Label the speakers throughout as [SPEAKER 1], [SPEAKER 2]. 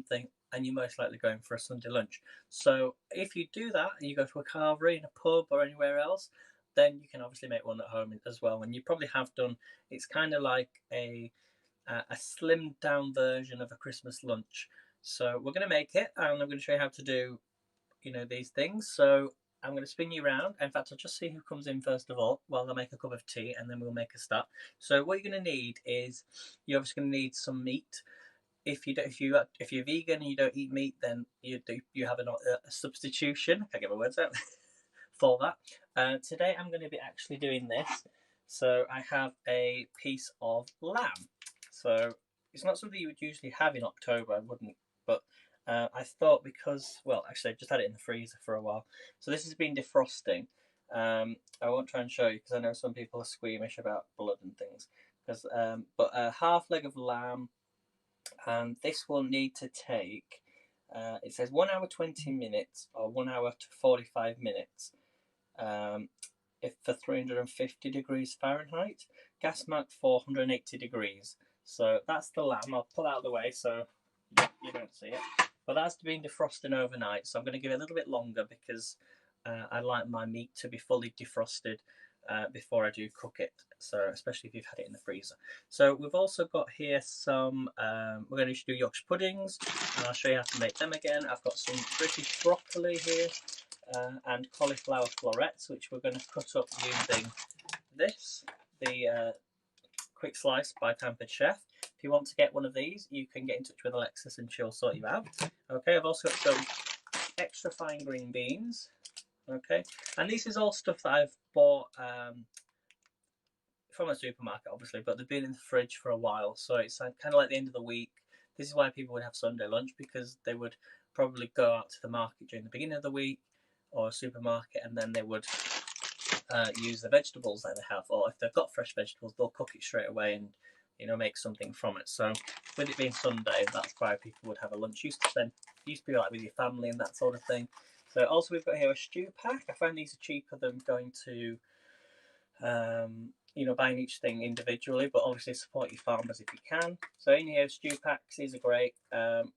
[SPEAKER 1] something, and you're most likely going for a Sunday lunch. So if you do that and you go to a carvery in a pub or anywhere else, then you can obviously make one at home as well. And you probably have done. It's kind of like a slimmed down version of a Christmas lunch. So we're going to make it, and I'm going to show you how to do, these things. So I'm going to spin you around. In fact, I'll just see who comes in first of all while I make a cup of tea, and then we'll make a start. So what you're going to need is, you're obviously going to need some meat. If you're vegan and you don't eat meat, then you have a substitution. I can't get my words out for that. Today I'm going to be actually doing this. So I have a piece of lamb. So it's not something you would usually have in October. I wouldn't, but I thought because, well, actually I just had it in the freezer for a while. So this has been defrosting. I won't try and show you because I know some people are squeamish about blood and things. But a half leg of lamb, and this will need to take, it says 1 hour 20 minutes or 1 hour to 45 minutes. If for 350 degrees Fahrenheit, gas mark 480 degrees. So that's the lamb. I'll pull out of the way so you don't see it. But that's been defrosting overnight, so I'm going to give it a little bit longer because I like my meat to be fully defrosted before I do cook it. So especially if you've had it in the freezer. So we've also got here some, we're going to do Yorkshire puddings, and I'll show you how to make them again. I've got some British broccoli here and cauliflower florets, which we're going to cut up using this, the Quick Slice by Pampered Chef. If you want to get one of these, you can get in touch with Alexis and she'll sort you out. Okay, I've also got some extra fine green beans. Okay, and this is all stuff that I've bought from a supermarket, obviously, but they've been in the fridge for a while, so it's kind of like the end of the week. This is why people would have Sunday lunch, because they would probably go out to the market during the beginning of the week or a supermarket, and then they would use the vegetables that they have, or if they've got fresh vegetables, they'll cook it straight away and make something from it. So with it being Sunday, that's why people would have a lunch. Used to be like with your family and that sort of thing. So also we've got here a stew pack. I find these are cheaper than going to buying each thing individually, but obviously support your farmers if you can. So in here, stew packs, these are great.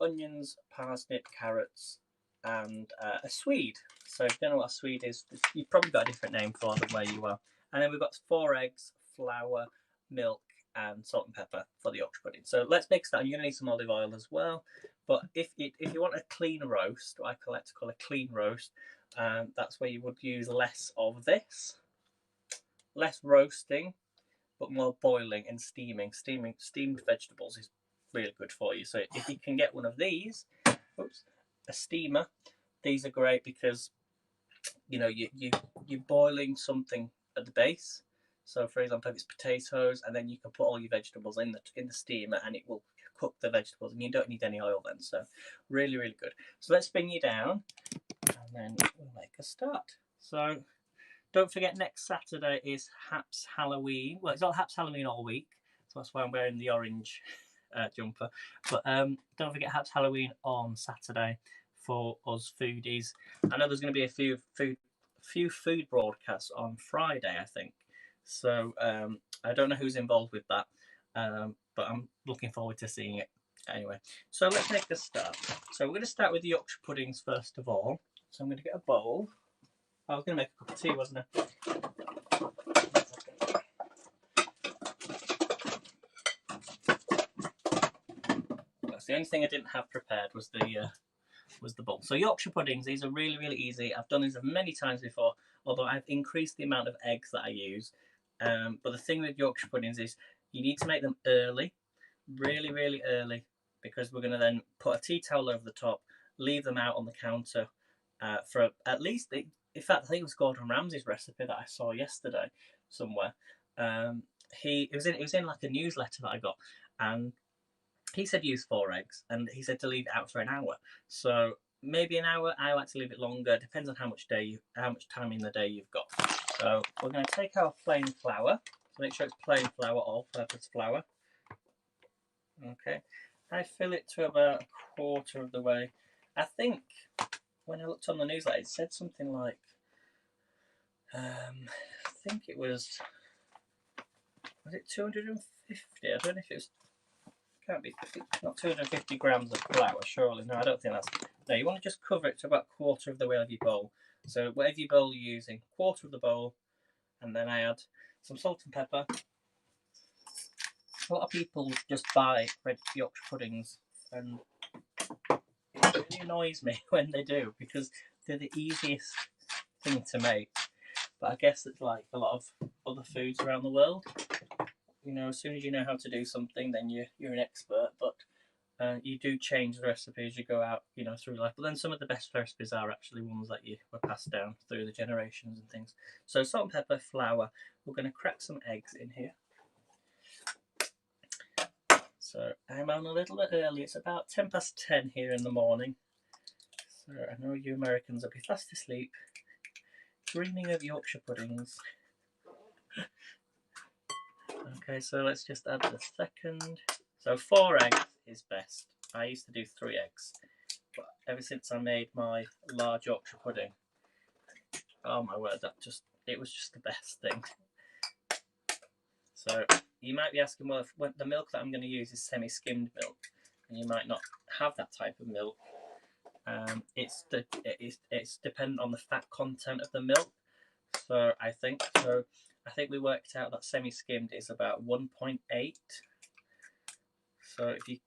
[SPEAKER 1] Onions, parsnip, carrots, and a Swede. So if you don't know what a Swede is, you've probably got a different name for them where you are. And then we've got 4 eggs, flour, milk, and salt and pepper for the Yorkshire pudding. So let's mix that. You're going to need some olive oil as well. But if you want a clean roast, what I like to call a clean roast, that's where you would use less of this. Less roasting, but more boiling and steaming. Steamed vegetables is really good for you. So if you can get one of these, a steamer, these are great because you're boiling something at the base. So for example, if it's potatoes, and then you can put all your vegetables in the steamer, and it will cook the vegetables, and you don't need any oil then. So really, really good. So let's spin you down, and then we'll make a start. So don't forget, next Saturday is Haps Halloween. Well, it's not Haps Halloween all week, so that's why I'm wearing the orange jumper. But don't forget Haps Halloween on Saturday for us foodies. I know there's going to be a few food broadcasts on Friday, I think. So I don't know who's involved with that, but I'm looking forward to seeing it. Anyway, so let's make a start. So we're going to start with the Yorkshire puddings first of all. So I'm going to get a bowl. I was going to make a cup of tea, wasn't I? That's the only thing I didn't have prepared was the bowl. So Yorkshire puddings, these are really, really easy. I've done these many times before, although I've increased the amount of eggs that I use. But the thing with Yorkshire puddings is you need to make them early, really, really early, because we're going to then put a tea towel over the top, leave them out on the counter for at least... In fact, I think it was Gordon Ramsay's recipe that I saw yesterday somewhere. It was in like a newsletter that I got, and he said use 4 eggs, and he said to leave it out for an hour. So maybe an hour. I like to leave it longer. Depends on how much time in the day you've got. So we're going to take our plain flour. So make sure it's plain flour, all-purpose flour. Okay, I fill it to about 1/4 of the way. I think when I looked on the newsletter, it said something like, I think it was it 250? I don't know if it was, can't be, not 250 grams of flour, surely. No, I don't think that's, no, you want to just cover it to about a quarter of the way of your bowl. So whatever your bowl you're using, quarter of the bowl, and then I add some salt and pepper. A lot of people just buy red Yorkshire puddings, and it really annoys me when they do, because they're the easiest thing to make. But I guess it's like a lot of other foods around the world. You know, as soon as you know how to do something, then you're an expert. But you do change the recipe as you go out, you know, through life. But then some of the best recipes are actually ones that you were passed down through the generations and things. So salt and pepper, flour. We're going to crack some eggs in here. So I'm on a little bit early. It's about 10 past 10 here in the morning. So I know you Americans will be fast asleep, dreaming of Yorkshire puddings. Okay, so let's just add the second. So 4 eggs is best. I used to do 3 eggs, but ever since I made my large Yorkshire pudding, oh my word, it was just the best thing. So you might be asking, well, if the milk that I'm going to use is semi-skimmed milk, and you might not have that type of milk. It's dependent on the fat content of the milk. So I think we worked out that semi-skimmed is about 1.8. So if you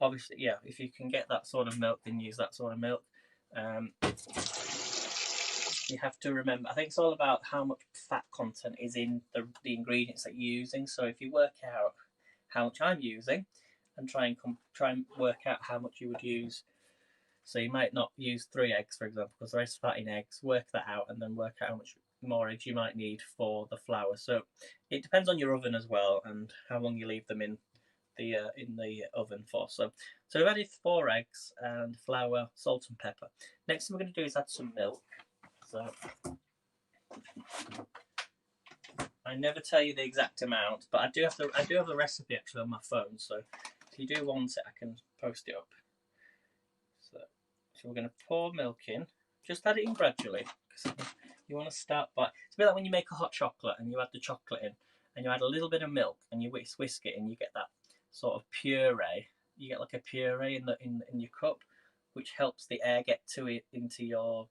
[SPEAKER 1] obviously, yeah, if you can get that sort of milk, then use that sort of milk. You have to remember, I think it's all about how much fat content is in the ingredients that you're using. So if you work out how much I'm using and try and work out how much you would use. So you might not use 3 eggs, for example, because there is fat in eggs. Work that out and then work out how much more eggs you might need for the flour. So it depends on your oven as well and how long you leave them in the oven for. So we've added 4 eggs and flour, salt and pepper. Next thing we're going to do is add some milk. So I never tell you the exact amount, but I do have the recipe actually on my phone. So if you do want it, I can post it up. So we're going to pour milk in. Just add it in gradually, because you want to start by. It's a bit like when you make a hot chocolate and you add the chocolate in, and you add a little bit of milk and you whisk it, and you get that sort of puree. You get like a puree in your cup, which helps the air get to it into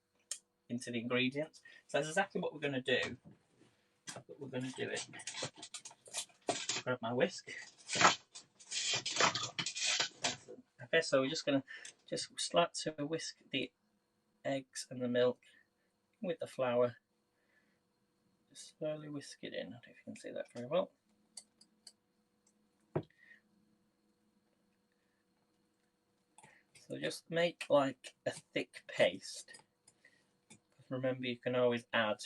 [SPEAKER 1] the ingredients. So that's exactly what we're going to do. But we're going to do it. Grab my whisk. Okay, so we're just going to start to whisk the eggs and the milk with the flour. Just slowly whisk it in. I don't know if you can see that very well. So just make like a thick paste. Remember, you can always add.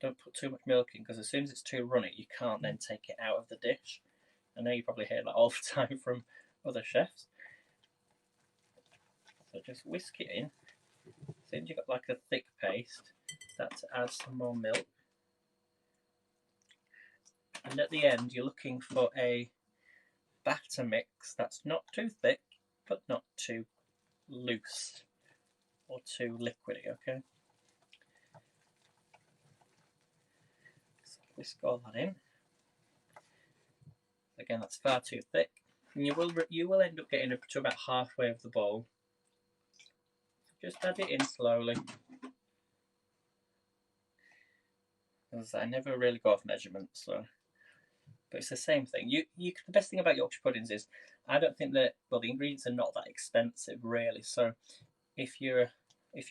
[SPEAKER 1] Don't put too much milk in, because as soon as it's too runny, you can't then take it out of the dish. I know you probably hear that all the time from other chefs. So just whisk it in. As soon as you've got like a thick paste, start to add some more milk. And at the end, you're looking for a batter mix that's not too thick, but not too loose or too liquidy, okay? So whisk all that in. Again, that's far too thick. And you will end up getting up to about halfway of the bowl. Just add it in slowly. As I never really go off measurements, so. But it's the same thing. The best thing about Yorkshire puddings is I don't think that, well, the ingredients are not that expensive really. So if you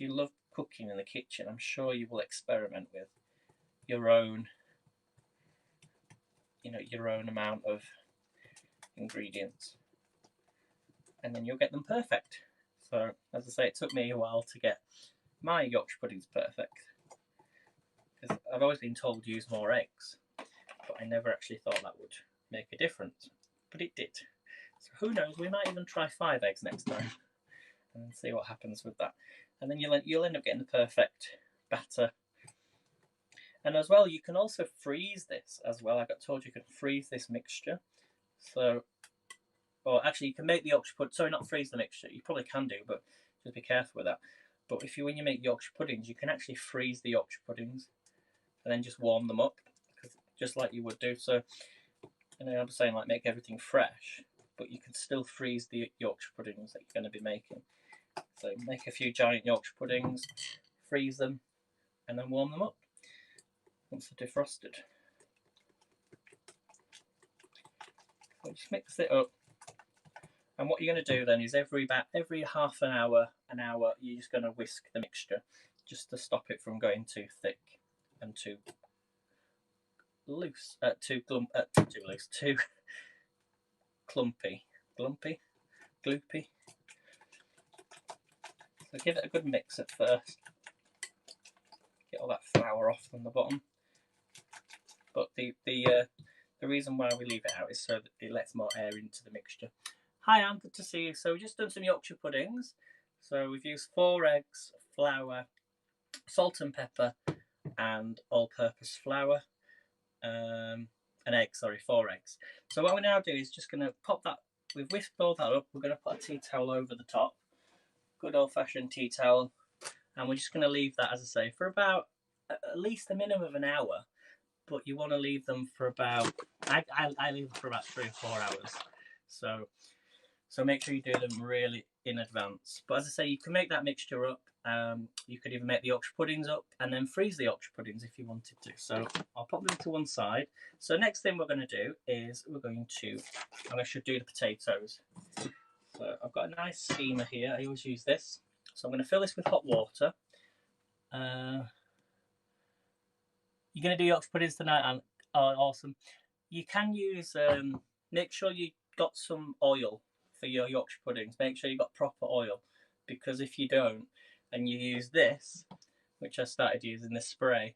[SPEAKER 1] love cooking in the kitchen, I'm sure you will experiment with your own amount of ingredients, and then you'll get them perfect. So as I say, it took me a while to get my Yorkshire puddings perfect, because I've always been told to use more eggs, but I never actually thought that would make a difference, but it did. So who knows, we might even try 5 eggs next time and see what happens with that. And then you'll end up getting the perfect batter. And as well, you can also freeze this as well. I got told you can freeze this mixture. So, or actually you can make the Yorkshire pudding, sorry, not freeze the mixture, you probably can do, but just be careful with that. But when you make Yorkshire puddings, you can actually freeze the Yorkshire puddings and then just warm them up, just like you would do. So And I'm saying like make everything fresh, but you can still freeze the Yorkshire puddings that you're going to be making. So make a few giant Yorkshire puddings, freeze them, and then warm them up once they're defrosted. So just mix it up. And what you're going to do then is every half an hour, you're just going to whisk the mixture just to stop it from going too thick and too loose, too clumpy, gloopy. So give it a good mix at first. Get all that flour off from the bottom. But the reason why we leave it out is so that it lets more air into the mixture. Hi Anne, good to see you. So we've just done some Yorkshire puddings. So we've used 4 eggs, flour, salt and pepper, and all-purpose flour. An egg, sorry, 4 eggs. So what we now do is just going to pop that. We've whisked all that up. We're going to put a tea towel over the top. Good old-fashioned tea towel. And we're just going to leave that, as I say, for about at least a minimum of an hour. But you want to leave them for about, I leave them for about 3 or 4 hours. So make sure you do them really in advance. But as I say, you can make that mixture up. You could even make the Yorkshire puddings up and then freeze the Yorkshire puddings if you wanted to. So I'll pop them to one side. So next thing we're going to do is I should do the potatoes. So I've got a nice steamer here. I always use this. So I'm going to fill this with hot water. You're going to do Yorkshire puddings tonight, and awesome. You can use, make sure you got some oil for your Yorkshire puddings. Make sure you got proper oil, because if you don't and you use this, which I started using, this spray,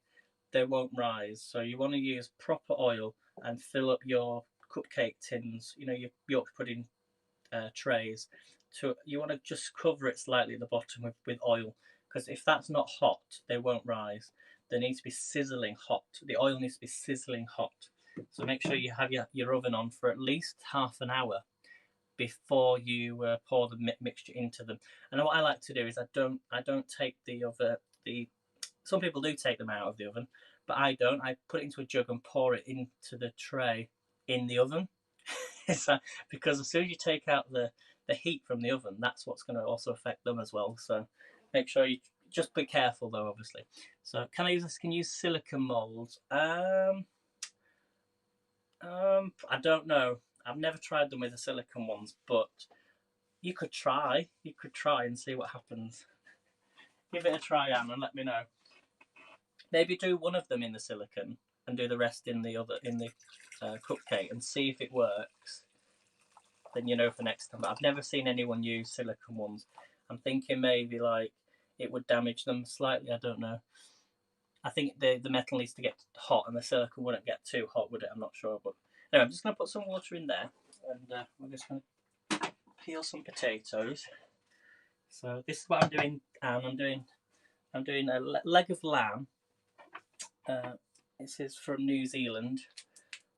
[SPEAKER 1] they won't rise. So you want to use proper oil and fill up your cupcake tins, you know, your Yorkshire pudding trays. You want to just cover it slightly at the bottom with oil, because if that's not hot, they won't rise. They need to be sizzling hot. The oil needs to be sizzling hot. So make sure you have your oven on for at least half an hour before you pour the mixture into them. And what I like to do is I don't take some people do take them out of the oven, but I don't. I put it into a jug and pour it into the tray in the oven. Because as soon as you take out the heat from the oven, that's what's going to also affect them as well. So make sure you just be careful though, obviously. So can I use this? Can you use silicone molds? I don't know. I've never tried them with the silicone ones, but you could try. You could try and see what happens. Give it a try, Anne, and let me know. Maybe do one of them in the silicone and do the rest in the cupcake and see if it works. Then you know for next time. But I've never seen anyone use silicone ones. I'm thinking maybe like it would damage them slightly. I don't know. I think the metal needs to get hot, and the silicone wouldn't get too hot, would it? I'm not sure. But anyway, I'm just going to put some water in there, and we're just going to peel some potatoes. So this is what I'm doing, and I'm doing a leg of lamb. This is from New Zealand,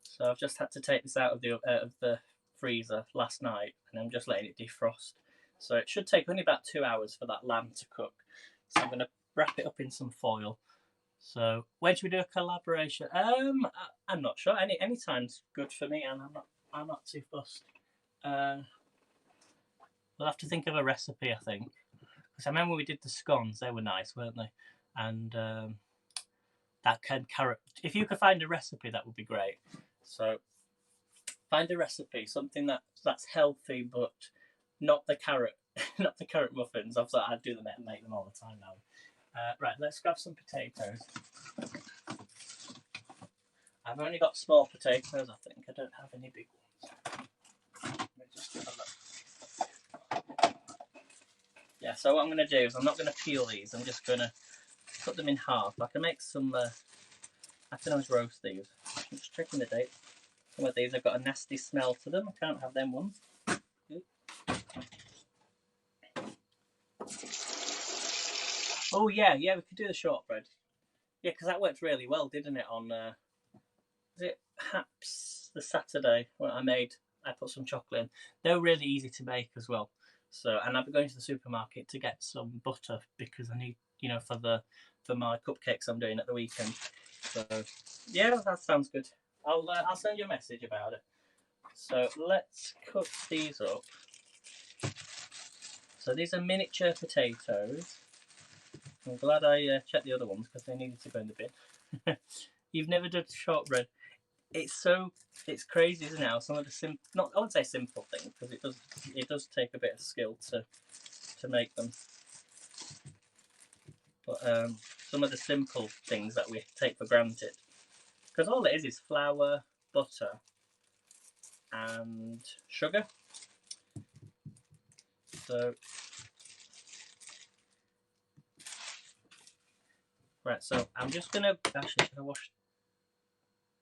[SPEAKER 1] so I've just had to take this out of the freezer last night, and I'm just letting it defrost. So it should take only about 2 hours for that lamb to cook. So I'm going to wrap it up in some foil. So when should we do a collaboration? I'm not sure. Any time's good for me, and I'm not too fussed. We'll have to think of a recipe, I think, because I remember when we did the scones, they were nice, weren't they? And that carrot. If you could find a recipe, that would be great. So find a recipe, something that's healthy, but not the carrot, not the carrot muffins. Obviously, I do them and make them all the time now. Right, let's grab some potatoes. I've only got small potatoes, I think. I don't have any big ones. Let me just have a look. Yeah, so what I'm going to do is I'm not going to peel these. I'm just going to cut them in half. I can make some, I can always roast these. I'm just checking the date. Some of these have got a nasty smell to them. I can't have them ones. Oh yeah, we could do the shortbread. Yeah, because that worked really well, didn't it? On was it Haps the Saturday when I put some chocolate in. They were really easy to make as well. So, and I've been going to the supermarket to get some butter because I need, for my cupcakes I'm doing at the weekend. So yeah, that sounds good. I'll send you a message about it. So let's cut these up. So these are miniature potatoes. I'm glad I checked the other ones because they needed to go in the bin. You've never done shortbread. It's crazy, isn't it? How some of the I wouldn't say simple things because it does take a bit of skill to make them. But some of the simple things that we take for granted, because all it is flour, butter, and sugar. So right, so I'm just gonna actually should I wash?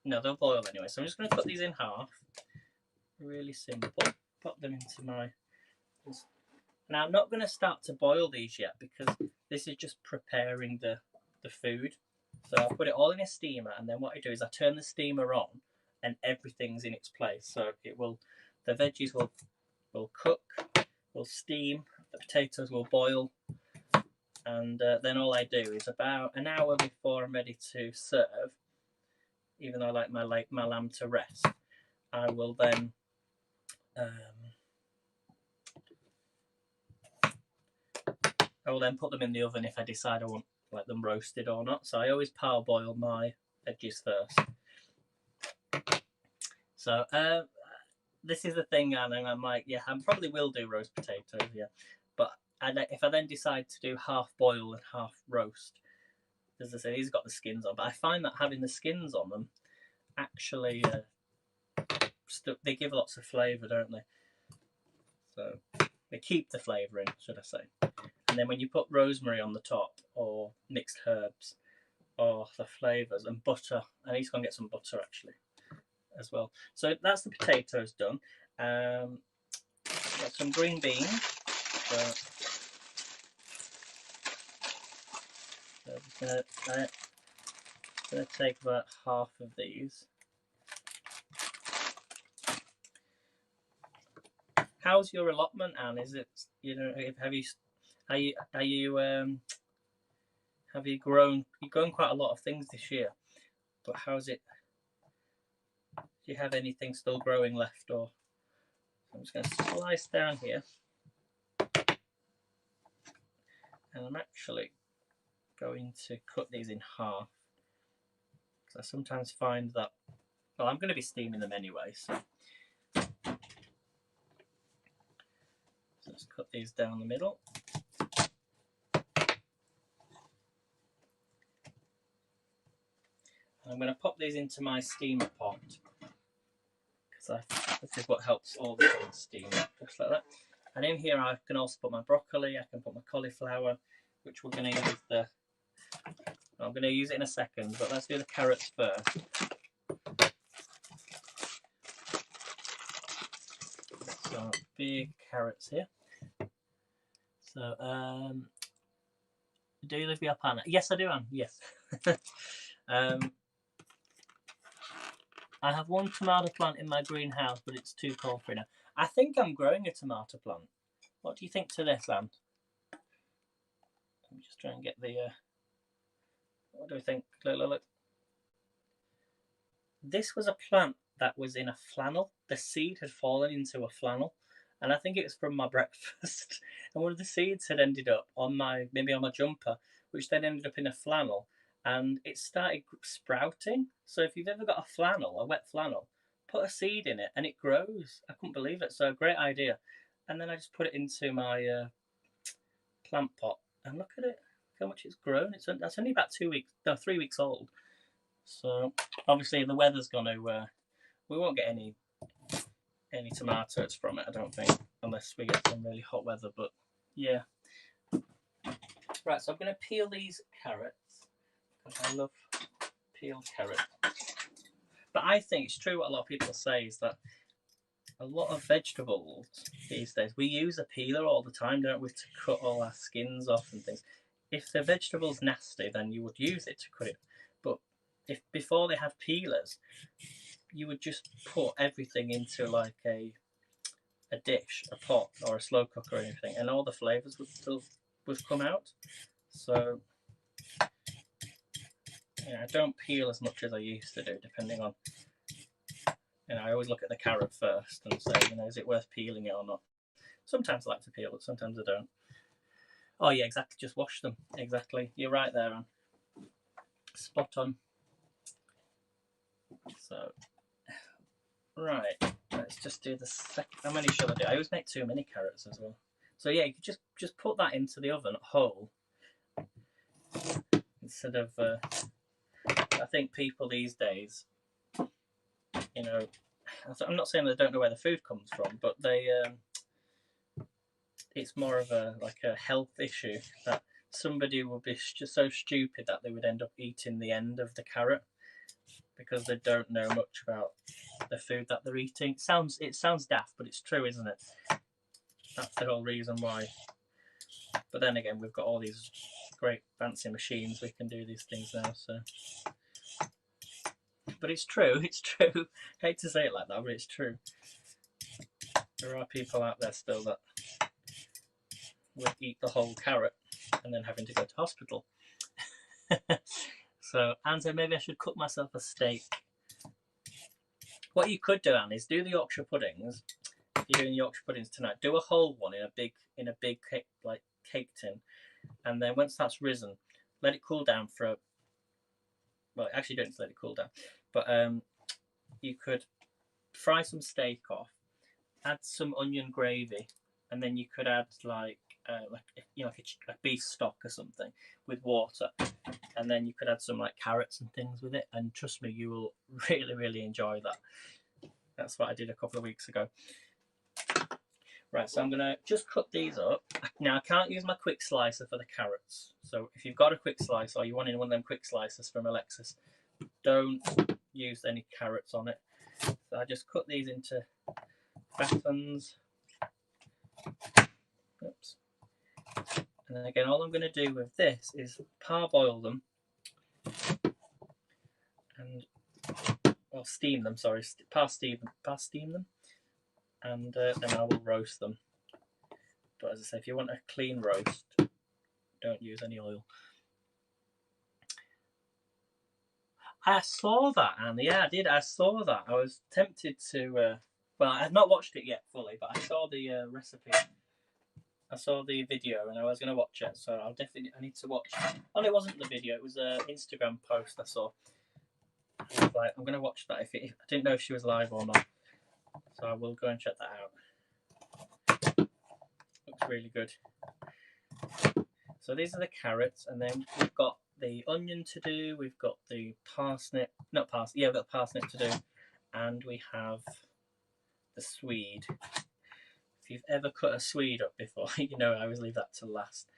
[SPEAKER 1] No, they'll boil anyway. So I'm just gonna cut these in half. Really simple. Pop them into my. Now I'm not gonna start to boil these yet because this is just preparing the food. So I'll put it all in a steamer, and then what I do is I turn the steamer on, and everything's in its place. So the veggies will cook, will steam, the potatoes will boil, and then all I do is about an hour before I'm ready to serve, even though I like my lamb to rest, I will then put them in the oven if I decide I want them roasted or not. So I always parboil my veggies first. So this is the thing, and I'm like, yeah, I probably will do roast potatoes, yeah. But if I then decide to do half boil and half roast, as I say, these have got the skins on, but I find that having the skins on them actually they give lots of flavour, don't they? So they keep the flavour in, should I say. And then when you put rosemary on the top, or mixed herbs, or the flavours, and butter, I need to go and get some butter actually as well. So that's the potatoes done. Got some green beans. So I'm going to take about half of these. How's your allotment, Anne? Is it, have you grown? You've grown quite a lot of things this year, but how's it? Do you have anything still growing left, or? I'm just going to slice down here, and I'm actually going to cut these in half, because I sometimes find that, well, I'm going to be steaming them anyway, so let's cut these down the middle. I'm going to pop these into my steamer pot, because this is what helps all the things steam, just like that. And in here I can also put my broccoli, I can put my cauliflower, which we're going to use I'm going to use it in a second, but let's do the carrots first. So big carrots here. So do you live with your partner? Yes, I do, Anne. Yes. I have one tomato plant in my greenhouse, but it's too cold for now. I think I'm growing a tomato plant. What do you think to this, Anne? Let me just try and get the. What do we think? Look. This was a plant that was in a flannel. The seed had fallen into a flannel, and I think it was from my breakfast. And one of the seeds had ended up on my jumper, which then ended up in a flannel, and it started sprouting. So if you've ever got a wet flannel, put a seed in it and it grows. I couldn't believe it. So great idea. And then I just put it into my plant pot, and look at it, how much it's grown. That's only about 3 weeks old. So obviously the weather's going to, we won't get any tomatoes from it, I don't think, unless we get some really hot weather. But yeah. Right, so I'm going to peel these carrots, because I love peeled carrots. But I think it's true what a lot of people say, is that a lot of vegetables these days, we use a peeler all the time, don't we, to cut all our skins off and things. If the vegetable's nasty, then you would use it to cut it. But if before they had peelers, you would just put everything into like a dish, a pot, or a slow cooker or anything, and all the flavours would come out. So yeah, I don't peel as much as I used to do, depending on You know, I always look at the carrot first and say, you know, is it worth peeling it or not? Sometimes I like to peel it, sometimes I don't. Oh yeah, exactly. Just wash them. Exactly. You're right there, Anne. Spot on. So, right. Let's just do the second. How many shall I do? I always make too many carrots as well. So yeah, you could just put that into the oven whole instead of. I think people these days, you know, I'm not saying they don't know where the food comes from, but they. It's more of a health issue that somebody would be just so stupid that they would end up eating the end of the carrot because they don't know much about the food that they're eating. It sounds daft, but it's true, isn't it? That's the whole reason why. But then again, we've got all these great fancy machines. We can do these things now. So, but it's true. It's true. I hate to say it like that, but it's true. There are people out there still that would eat the whole carrot and then having to go to hospital. So, Anne said maybe I should cook myself a steak. What you could do, Anne, is do the Yorkshire puddings. If you're doing Yorkshire puddings tonight, do a whole one in a big cake, like cake tin, and then once that's risen, let it cool down for well, actually don't let it cool down, but you could fry some steak off, add some onion gravy, and then you could add like a beef stock or something with water, and then you could add some like carrots and things with it, and trust me, you will really enjoy that. That's what I did a couple of weeks ago. Right, so I'm going to just cut these up. Now, I can't use my quick slicer for the carrots. So if you've got a quick slicer or you want one of them quick slicers from Alexis, don't use any carrots on it. So I just cut these into batons. Oops. And then again, all I'm going to do with this is parboil them and steam them. Sorry, steam them, and then I will roast them. But as I say, if you want a clean roast, don't use any oil. I saw that, Anne. Yeah, I did. I saw that. I was tempted to. Well, I had not watched it yet fully, but I saw the recipe. I saw the video, and I was going to watch it. So I need to watch. Oh, it wasn't the video. It was an Instagram post I saw. I was like, I'm going to watch that. I didn't know if she was live or not, so I will go and check that out. Looks really good. So these are the carrots, and then we've got the onion to do. We've got the parsnip, not parsnip. Yeah, we've got the parsnip to do, and we have the Swede. If you've ever cut a Swede up before, you know I always leave that to last.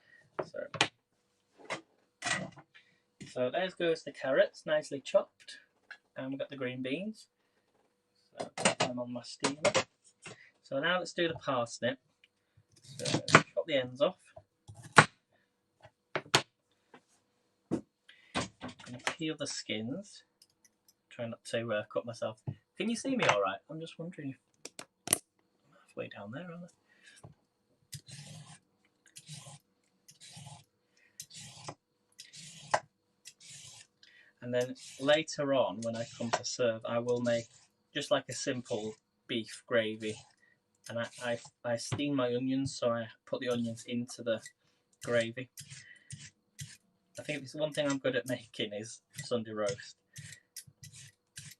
[SPEAKER 1] So there goes the carrots, nicely chopped, and we've got the green beans. So put them on my steamer. So now let's do the parsnip. So chop the ends off. I'm going to peel the skins. Try not to cut myself. Can you see me all right? I'm just wondering if I'm halfway down there, aren't I? And then later on, when I come to serve, I will make just like a simple beef gravy. And I steam my onions, so I put the onions into the gravy. I think it's one thing I'm good at making is Sunday roast.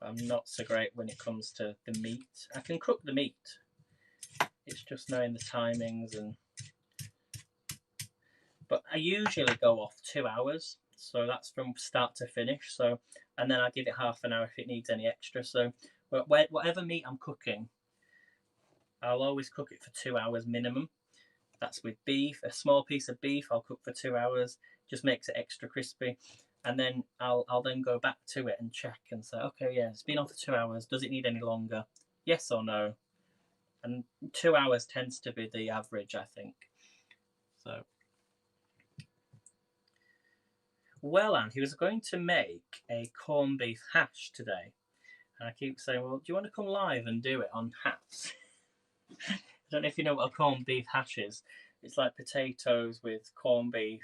[SPEAKER 1] I'm not so great when it comes to the meat. I can cook the meat. It's just knowing the timings But I usually go off 2 hours. So that's from start to finish. So, and then I give it half an hour if it needs any extra. So whatever meat I'm cooking, I'll always cook it for 2 hours minimum. That's with beef. A small piece of beef I'll cook for 2 hours. Just makes it extra crispy. And then I'll then go back to it and check and say, okay, yeah, it's been on for 2 hours. Does it need any longer? Yes or no? And 2 hours tends to be the average, I think. So. Well, Anne, he was going to make a corned beef hash today. And I keep saying, well, do you want to come live and do it on hash? I don't know if you know what a corned beef hash is. It's like potatoes with corned beef.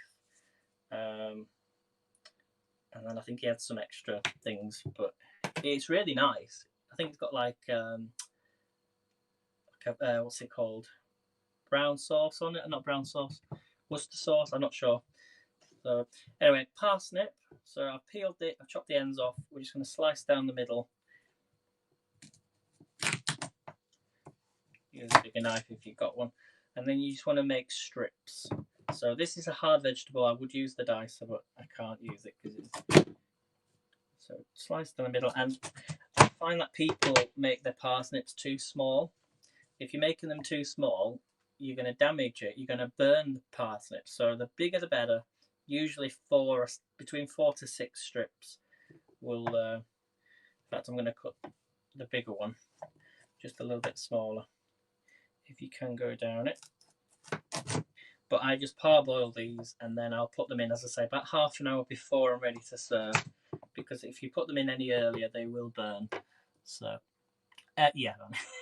[SPEAKER 1] And then I think he had some extra things. But it's really nice. I think it's got like what's it called? Brown sauce on it, not brown sauce, Worcester sauce. I'm not sure. So anyway, parsnip. So I've peeled it. I've chopped the ends off. We're just going to slice down the middle. Use a bigger knife if you've got one, and then you just want to make strips. So this is a hard vegetable. I would use the dicer, but I can't use it because it's so slice down the middle. And I find that people make their parsnips too small. If you're making them too small, you're going to damage it. You're going to burn the parsnip. So the bigger the better. Usually between 4 to 6 strips will. In fact, I'm going to cut the bigger one just a little bit smaller. If you can go down it. But I just parboil these and then I'll put them in, as I say, about half an hour before I'm ready to serve. Because if you put them in any earlier, they will burn. So, yeah,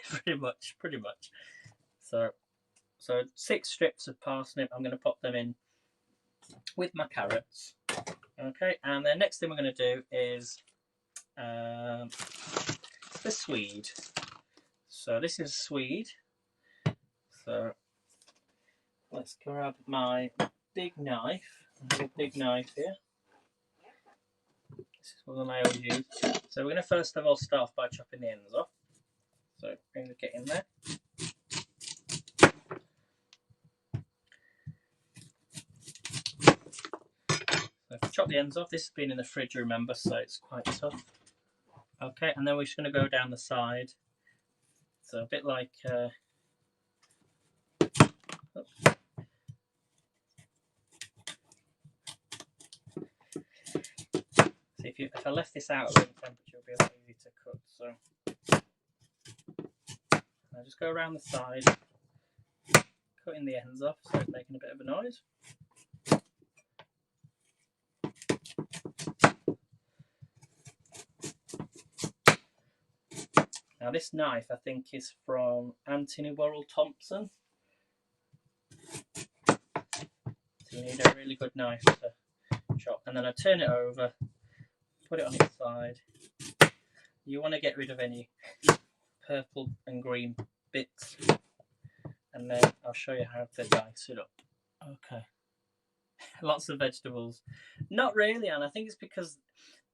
[SPEAKER 1] pretty much. So 6 strips of parsnip. I'm going to pop them in with my carrots. Okay, and the next thing we're going to do is the Swede. So this is Swede. So let's grab my big knife. I have a big knife here. This is one I always use. So we're going to first of all start off by chopping the ends off. So I'm going to get in there. So if I chop the ends off, this has been in the fridge, remember, so it's quite tough. Okay, and then we're just going to go down the side. So a bit like see if I left this out at room temperature, it would be a lot easy to cut. So I just go around the side, cutting the ends off, so it's making a bit of a noise. Now this knife, I think, is from Anthony Worrell Thompson. So you need a really good knife to chop. And then I turn it over, put it on its side. You want to get rid of any purple and green bits. And then I'll show you how to dice it up. Okay. Lots of vegetables. Not really, and I think it's because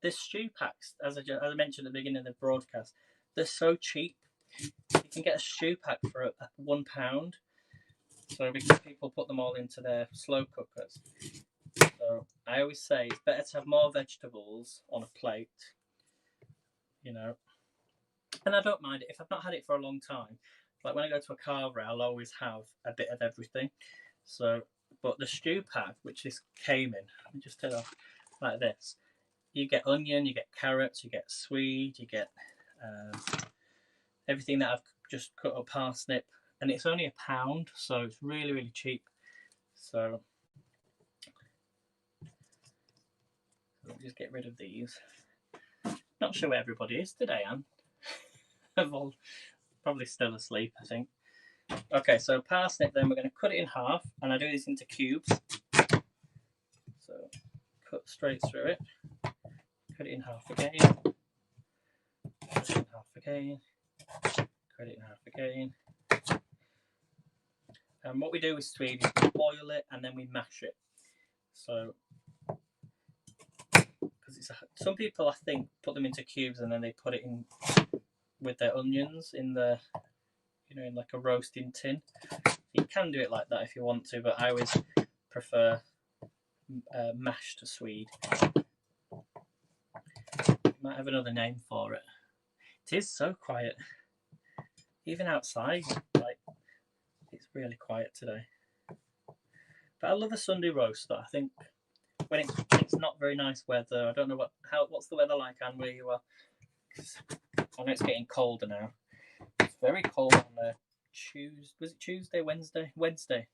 [SPEAKER 1] the stew packs, as I mentioned at the beginning of the broadcast, they're so cheap. You can get a stew pack for £1. So because people put them all into their slow cookers. So I always say it's better to have more vegetables on a plate, you know. And I don't mind it if I've not had it for a long time. Like when I go to a carvery, I'll always have a bit of everything. So, but the stew pack, which this came in, let me just turn it off like this. You get onion, you get carrots, you get swede, you get everything that I've just cut up, parsnip, and it's only £1, so it's really, really cheap. So let me just get rid of these. Not sure where everybody is today, Anne. They're all probably still asleep, I think. Okay, so parsnip, then we're going to cut it in half, and I do this into cubes. So cut straight through it. Cut it in half again. Cut it in half again. Cut it in half again. And what we do with Swede is we boil it and then we mash it. So, because some people, I think, put them into cubes and then they put it in with their onions in the, you know, in like a roasting tin. You can do it like that if you want to, but I always prefer mashed Swede. You might have another name for it. It is so quiet, even outside. Like, it's really quiet today. But I love a Sunday roast, though. I think when it's not very nice weather. I don't know what's the weather like, Anne, where you are. I know it's getting colder now. It's very cold on Tuesday. Was it Tuesday? Wednesday? Wednesday.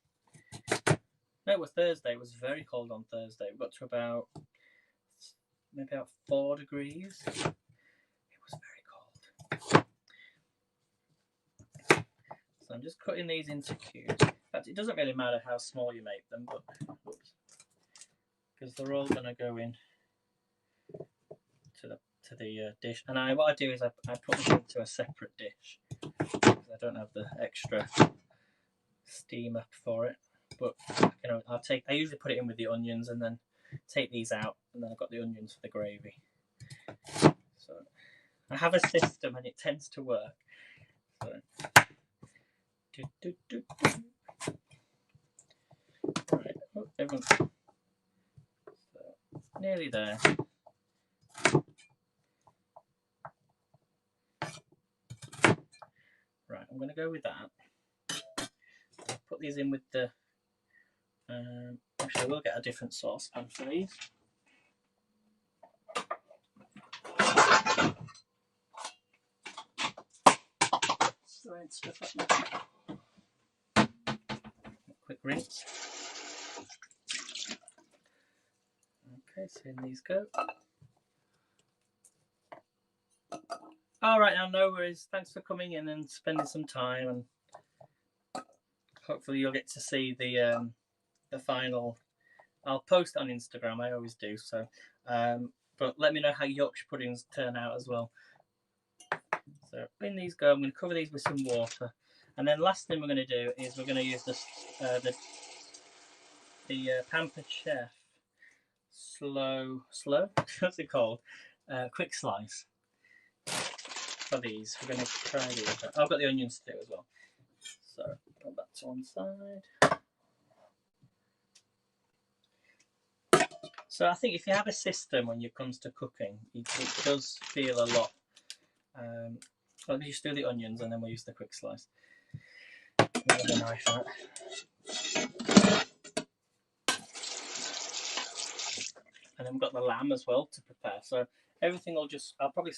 [SPEAKER 1] No, it was Thursday. It was very cold on Thursday. We got to about 4 degrees. It was very cold. So I'm just cutting these into cubes. In fact, it doesn't really matter how small you make them, but because they're all going to go in to to the dish. And what I do is I put this into a separate dish because I don't have the extra steamer for it. But you know, I usually put it in with the onions and then take these out, and then I've got the onions for the gravy. So I have a system and it tends to work. So, right, oh, everyone. So, nearly there. Right, I'm going to go with that. Put these in with the. Actually, we'll get a different saucepan for these. Quick rinse. Okay, so in these go. All right, now no worries. Thanks for coming in and spending some time, and hopefully you'll get to see the final. I'll post it on Instagram. I always do so. But let me know how Yorkshire puddings turn out as well. So in these go. I'm going to cover these with some water, and then last thing we're going to do is we're going to use the Pampered Chef slow. What's it called? Quick slice. For these, we're going to try these. I've got the onions to do as well. So put that to one side. So I think if you have a system when it comes to cooking, it does feel a lot. Let me just do the onions and then we'll use the quick slice. With a knife out. And then we've got the lamb as well to prepare. So everything will just. I'll probably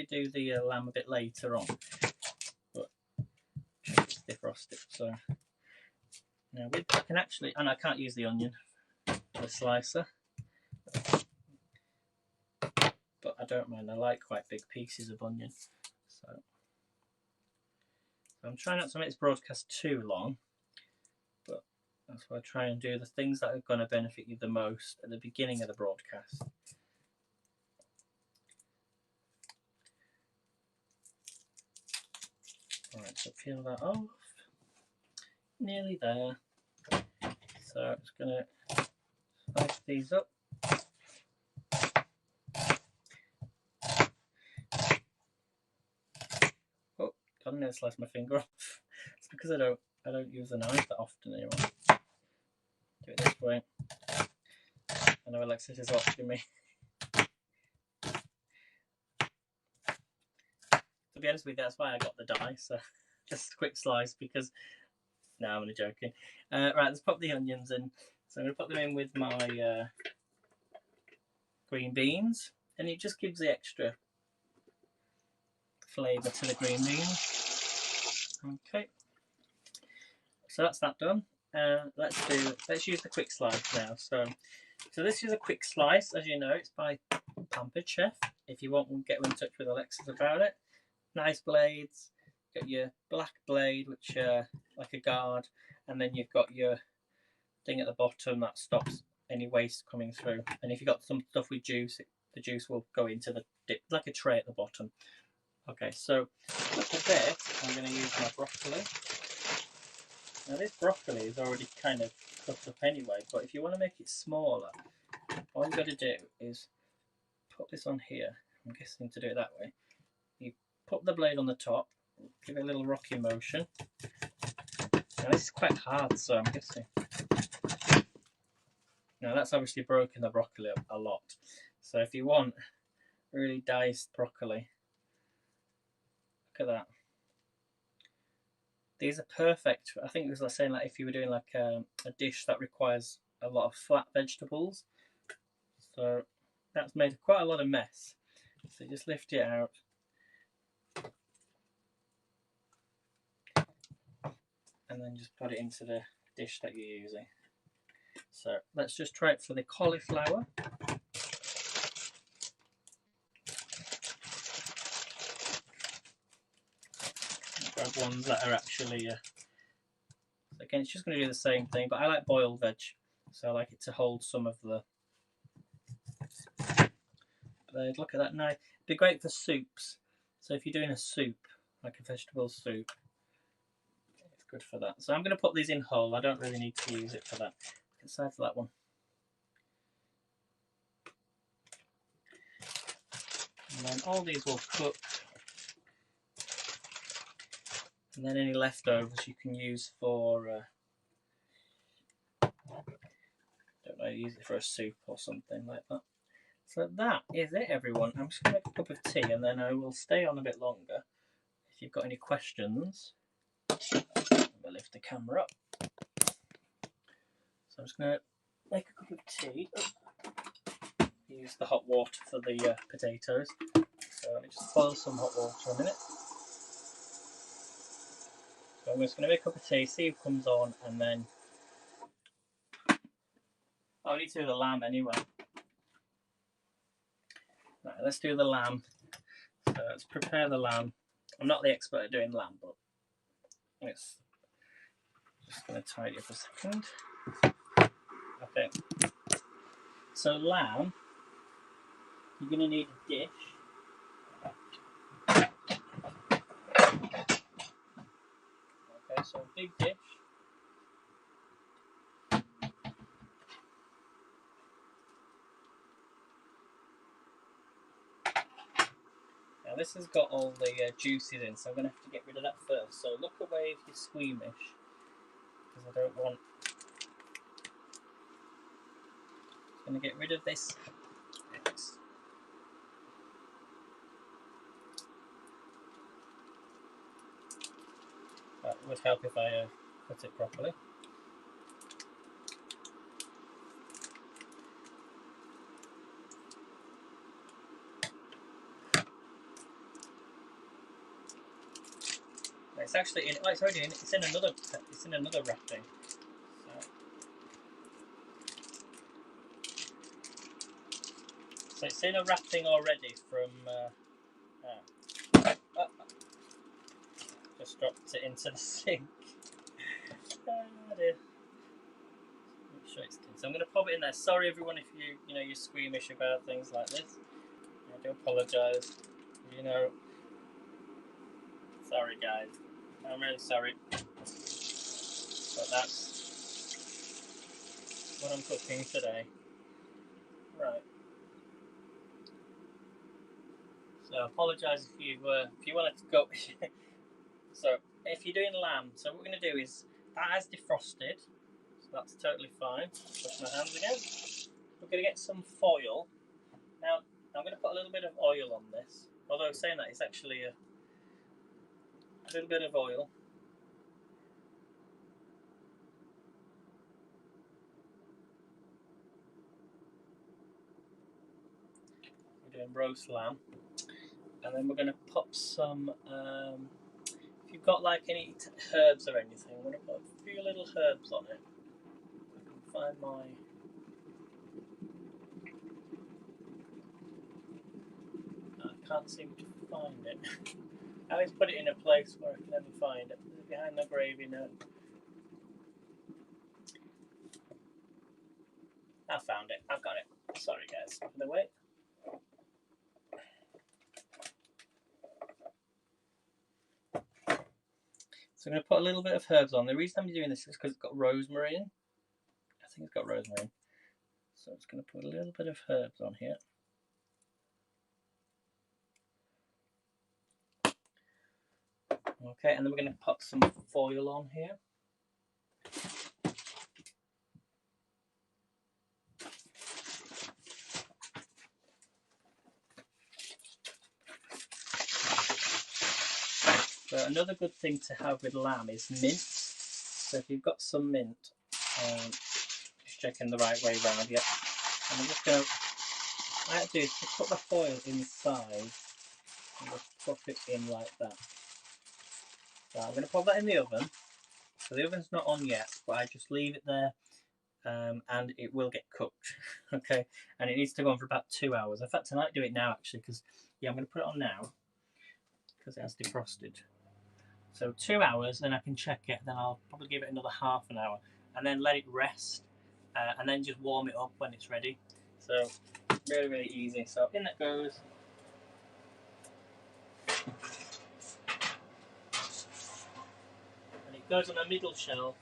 [SPEAKER 1] do the lamb a bit later on, but defrost it. So now I can actually, and I can't use the onion, the slicer. But I don't mind. I like quite big pieces of onion. So I'm trying not to make this broadcast too long, but that's why I try and do the things that are going to benefit you the most at the beginning of the broadcast. Alright, so peel that off. Nearly there. So I'm just going to slice these up. Oh, I'm going to slice my finger off. It's because I don't use a knife that often anymore. Do it this way. I know Alexis is watching me. To be honest with you, that's why I got the dice. So just a quick slice because. No, I'm only joking. Right, let's pop the onions in. So I'm going to put them in with my green beans, and it just gives the extra flavour to the green beans. Okay, so that's that done. Let's use the quick slice now. So this is a quick slice, as you know. It's by Pampered Chef. If you want, we'll get in touch with Alexis about it. Nice blades. Got your black blade, which like a guard, and then you've got your thing at the bottom that stops any waste coming through. And if you've got some stuff with juice, the juice will go into the dip, like a tray at the bottom. Okay, so for this, I'm going to use my broccoli. Now this broccoli is already kind of cut up anyway, but if you want to make it smaller, all you've got to do is put this on here. I'm guessing to do it that way. You put the blade on the top, give it a little rocky motion. Now this is quite hard, so I'm guessing. Now that's obviously broken the broccoli up a lot. So if you want really diced broccoli, look at that. These are perfect. I think it was like saying like if you were doing like a dish that requires a lot of flat vegetables. So that's made quite a lot of mess. So just lift it out. And then just put it into the dish that you're using. So let's just try it for the cauliflower. Grab ones that are actually, so again, it's just going to do the same thing, but I like boiled veg, so I like it to hold some of the Shortbread. Look at that nice. It'd be great for soups. So if you're doing a soup, like a vegetable soup, it's good for that. So I'm going to put these in whole. I don't really need to use it for that. Aside for that one. And then all these will cook. And then any leftovers you can use for, don't know, use it for a soup or something like that. So that is it, everyone. I'm just going to make a cup of tea and then I will stay on a bit longer. If you've got any questions, I'll lift the camera up. So I'm just going to make a cup of tea. Use the hot water for the potatoes. So let me just boil some hot water a minute. So I'm just going to make a cup of tea, see who comes on, and then I need to do the lamb anyway. Right, let's do the lamb. So let's prepare the lamb. I'm not the expert at doing lamb, but it's just going to tidy up a second. Okay. So lamb, you're going to need a dish. Okay, so a big dish. Now this has got all the juices in, so I'm going to have to get rid of that first. So look away if you're squeamish, because I don't want... I'm going to get rid of this. That would help if I cut it properly. It's actually in. Oh, it's already in. It's in another. It's in another wrapping. So it's in a wrapping already from. Just dropped it into the sink. Oh dear. Make sure it's clean. So I'm going to pop it in there. Sorry everyone if you're squeamish about things like this. I do apologise. Sorry guys. I'm really sorry. But that's what I'm cooking today. Right. So I apologise if you wanted to go. So if you're doing lamb, so what we're going to do is that has defrosted, so that's totally fine. Wash my hands again. We're going to get some foil. Now I'm going to put a little bit of oil on this. Although saying that, it's actually a little bit of oil. We're doing roast lamb, and then we're going to pop some. If you've got like any herbs or anything, I'm going to put a few little herbs on it. I can find my. I can't seem to find it. I always put it in a place where I can never find it. Behind the gravy note. I found it. I've got it. Sorry guys. Out of the way. So I'm going to put a little bit of herbs on. The reason I'm doing this is because it's got rosemary in. I think it's got rosemary in. So I'm just going to put a little bit of herbs on here. Okay, and then we're going to put some foil on here. So another good thing to have with lamb is mint. So if you've got some mint, just checking the right way around. Yeah. And I'm just going to, what I have to do is just put the foil inside and just pop it in like that. So I'm going to pop that in the oven. So the oven's not on yet, but I just leave it there and it will get cooked. Okay, and it needs to go on for about 2 hours. In fact, I might do it now actually because, yeah, I'm going to put it on now because it has defrosted. So 2 hours, then I can check it, then I'll probably give it another half an hour and then let it rest and then just warm it up when it's ready. So Really, really easy. So in that goes. And it goes on a middle shelf.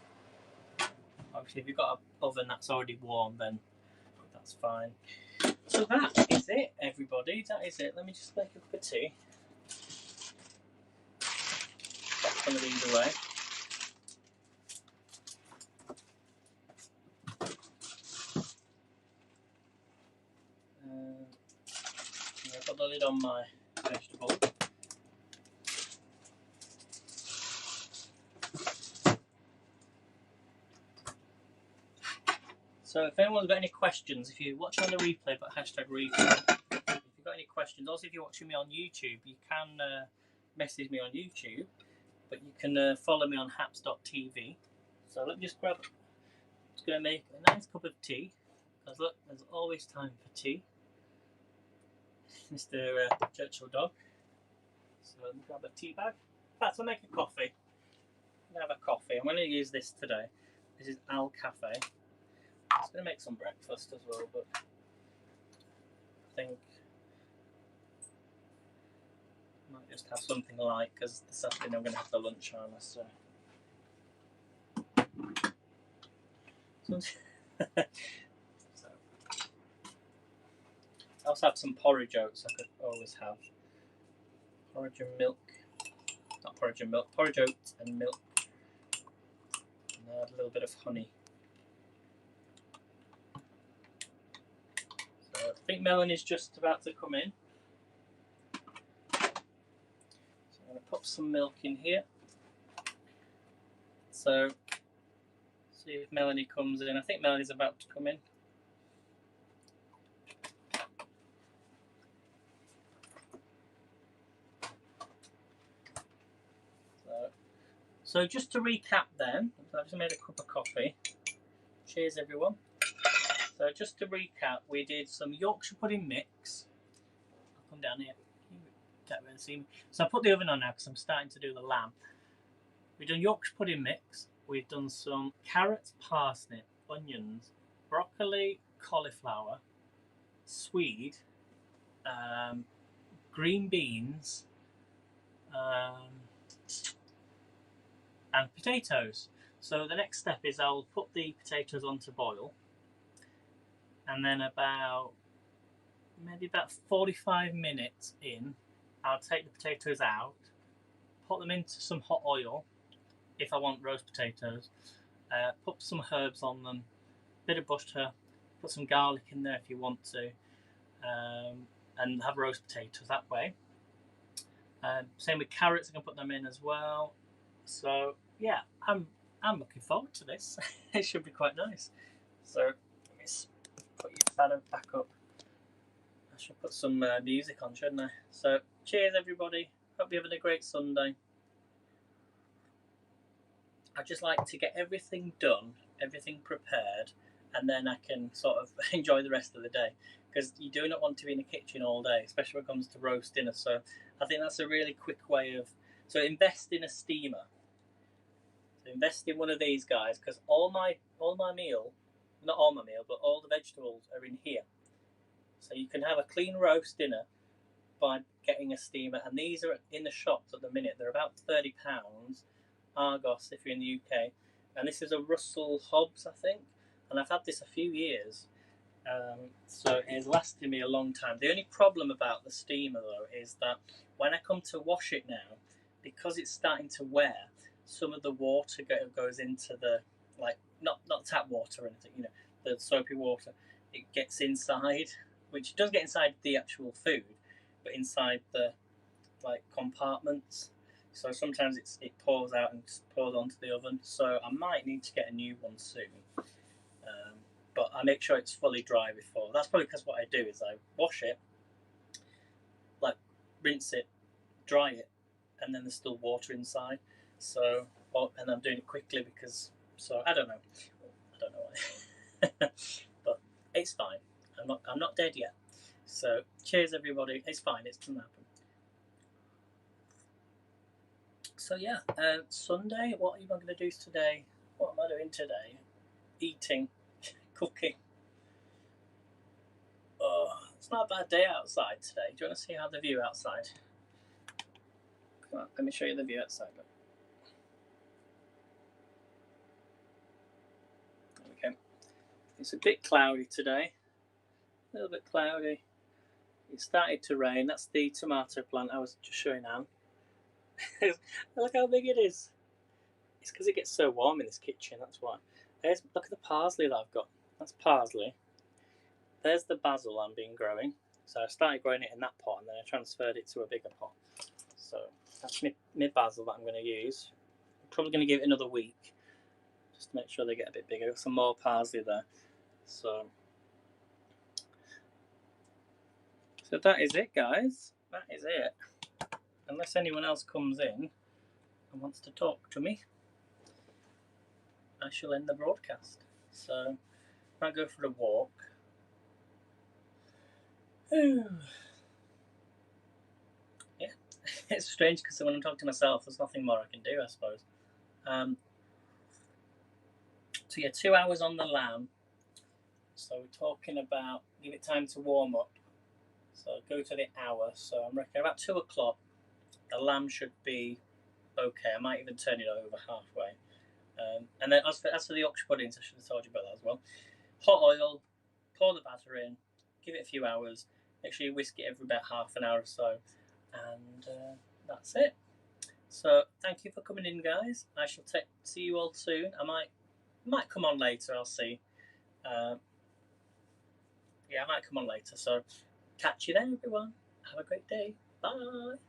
[SPEAKER 1] Obviously, if you've got an oven that's already warm, then that's fine. So that is it, everybody. That is it. Let me just make a cup of tea. Pop some of these away. I've got the lid on my vegetable. So if anyone's got any questions, if you're watching on the replay, put #replay. If you've got any questions, also if you're watching me on YouTube, you can message me on YouTube, but you can follow me on haps.tv. So let me just grab, just going to make a nice cup of tea, because look, there's always time for tea. Mr. Churchill dog. So let me grab a tea bag. In fact, I'll make a coffee. I'm going to have a coffee. I'm going to use this today. This is Al Cafe. I was going to make some breakfast as well, but I think I might just have something light, because this afternoon I'm going to have the lunch on us. So. I also have some porridge oats I could always have. Porridge and milk. Not porridge and milk, porridge oats and milk. And add a little bit of honey. So I think Melanie's just about to come in. So I'm going to put some milk in here. So see if Melanie comes in. I think Melanie's about to come in. So just to recap then, I just made a cup of coffee. Cheers everyone. So just to recap, we did some Yorkshire pudding mix. I'll come down here. You can't really see me. So I put the oven on now because I'm starting to do the lamb. We've done Yorkshire pudding mix. We've done some carrots, parsnip, onions, broccoli, cauliflower, swede, green beans, and potatoes. So the next step is I'll put the potatoes on to boil, and then maybe about 45 minutes in, I'll take the potatoes out, put them into some hot oil if I want roast potatoes, put some herbs on them, bit of butter, put some garlic in there if you want to, and have roast potatoes that way. Same with carrots, I can put them in as well. So yeah, I'm looking forward to this. It should be quite nice. So let me put your banner back up. I should put some music on, shouldn't I? So cheers everybody. Hope you're having a great Sunday. I just like to get everything done, everything prepared, and then I can sort of enjoy the rest of the day, because you do not want to be in the kitchen all day, especially when it comes to roast dinner. So I think that's a really quick way of, so invest in a steamer. So invest in one of these guys, because all my meal, not all my meal, but all the vegetables are in here. So you can have a clean roast dinner by getting a steamer, and these are in the shops at the minute. They're about £30, Argos if you're in the UK, and this is a Russell Hobbs, I think, and I've had this a few years, so it's lasted me a long time. The only problem about the steamer though is that when I come to wash it now, because it's starting to wear, some of the water goes into the, like, not tap water or anything, you know, the soapy water, it gets inside, which does get inside the actual food, but inside the, like, compartments. So sometimes it pours out and pours onto the oven. So I might need to get a new one soon. But I make sure it's fully dry before. That's probably because what I do is I wash it, like rinse it, dry it, and then there's still water inside. So, and I'm doing it quickly because, so I don't know why. But it's fine. I'm not dead yet. So cheers everybody. It's fine. It's gonna happen. So yeah, Sunday, what am I going to do today? What am I doing today? Eating, cooking. Oh, It's not a bad day outside today. Do you want to see how the view outside? Come on, let me show you the view outside. Look. There we go. It's a bit cloudy today. A little bit cloudy. It started to rain. That's the tomato plant I was just showing Anne. Look how big it is. It's because it gets so warm in this kitchen, that's why. Look at the parsley that I've got. That's parsley. There's the basil I've been growing. So I started growing it in that pot and then I transferred it to a bigger pot. So that's my basil that I'm going to use. I'm probably going to give it another week just to make sure they get a bit bigger. Got some more parsley there. So that is it, guys. That is it. Unless anyone else comes in and wants to talk to me, I shall end the broadcast. So I might go for a walk. Yeah, it's strange because when I'm talking to myself, there's nothing more I can do, I suppose. So yeah, 2 hours on the lamb. So we're talking about give it time to warm up. So go to the hour. So I'm reckoning about 2 o'clock. The lamb should be okay. I might even turn it over halfway. And then as for the Yorkshire puddings, I should have told you about that as well. Hot oil, pour the batter in, give it a few hours. Make sure you whisk it every about half an hour or so, and that's it. So thank you for coming in, guys. I shall see you all soon. I might come on later. I'll see. Yeah, I might come on later. So catch you then, everyone. Have a great day. Bye.